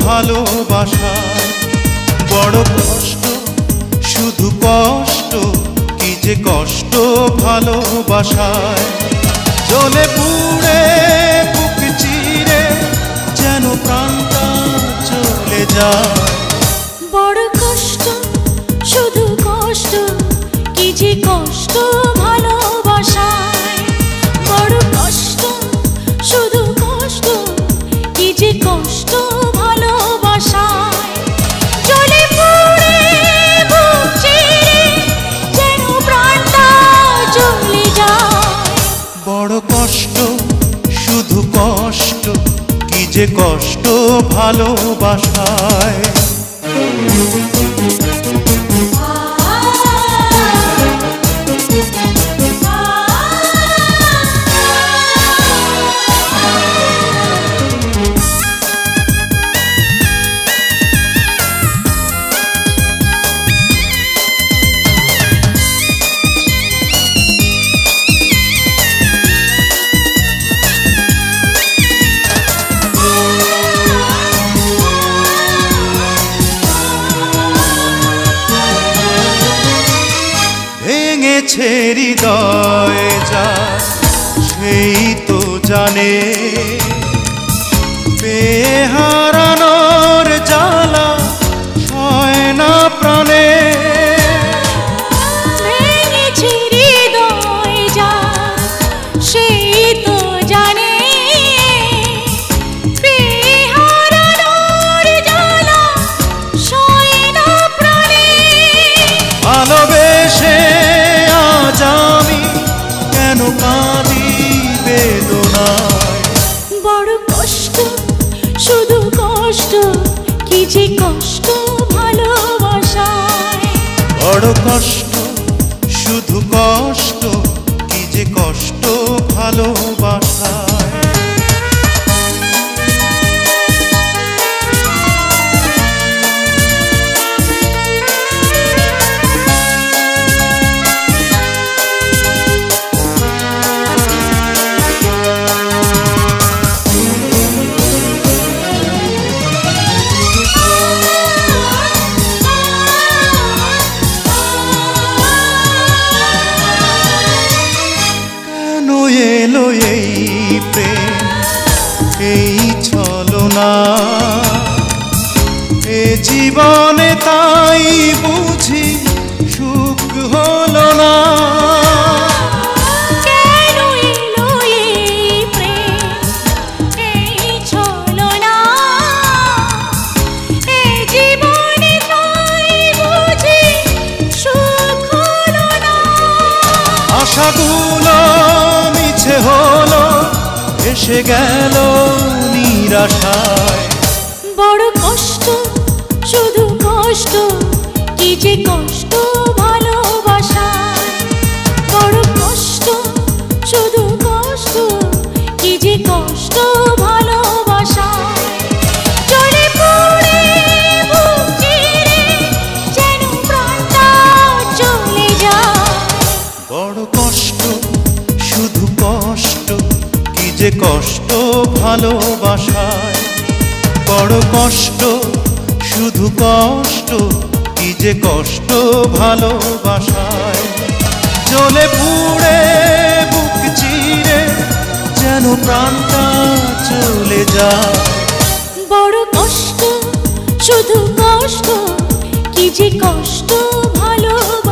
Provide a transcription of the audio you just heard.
ভালোবাসায়। বড় কষ্ট, শুধু কষ্ট, কি যে কষ্ট ভালোবাসায়। জ্বলে পুড়ে বুক চিরে যেন প্রাণটা চলে যায়। বড় কষ্ট, শুধু কষ্ট, কি যে কষ্ট ভালোবাসায়। বড় কষ্ট, শুধু কষ্ট, কি যে কষ্ট ভালোবাসায়। জ্বলে পুড়ে বুক চিরে যেন প্রাণটা চলে যায়। বড় কষ্ট, শুধু কষ্ট, কি যে কষ্ট ভালোবাসায়। ভেঙেছে হৃদয় যার সেই তো জানে, বেহারানোর জ্বালা সয় না প্রাণে। ভেঙেছে হৃদয় যার সেই তো জানে, বেহারানোর জ্বালা সয় না প্রাণে। ভালোবেসে আজ আমি কেন কাঁদি বেদনায়। বড় কষ্ট, শুধু কষ্ট, কি যে কষ্ট ভালোবাসায়। বড় কষ্ট, শুধু কষ্ট, কি যে কষ্ট ভালোবাসায়। এলো এই প্রেম, এই ছলনা, এ জীবনে তাই বুঝি সুখ হলো না। কেন এলো এই প্রেম, এই ছলনা, এ জীবনে তাই বুঝি সুখ হলো না। আশাগুলো মিছে হলো, এসে গেল নিরাশায়। বড় কষ্ট, শুধু কষ্ট, কি যে কষ্ট ভালোবাসায়। বড় কষ্ট, শুধু কষ্ট, কি যে কষ্ট ভালোবাসায়। জ্বলে পুড়ে বুক চিরে যেন প্রাণটা চলে যায়। বড় কষ্ট, শুধু কষ্ট, কি যে কষ্ট ভালোবাসায়। বড় কষ্ট, শুধু কষ্ট, কি যে কষ্ট ভালোবাসায়। জ্বলে পুড়ে বুক চিরে যেন প্রাণটা চলে যায়। বড় কষ্ট, শুধু কষ্ট, কি যে কষ্ট ভালোবাসায়।